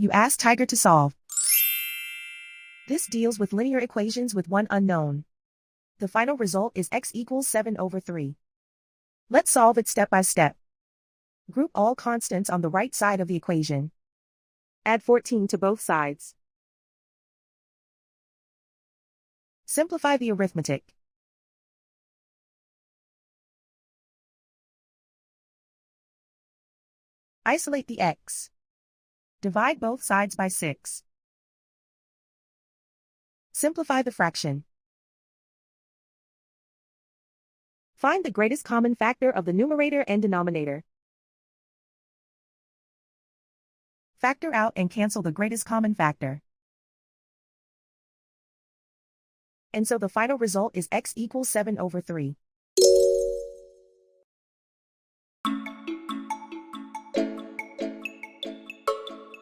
You ask Tiger to solve. This deals with linear equations with one unknown. The final result is x equals 7/3. Let's solve it step by step. Group all constants on the right side of the equation. Add 14 to both sides. Simplify the arithmetic. Isolate the x. Divide both sides by 6. Simplify the fraction. Find the greatest common factor of the numerator and denominator. Factor out and cancel the greatest common factor. And so the final result is x equals 7/3.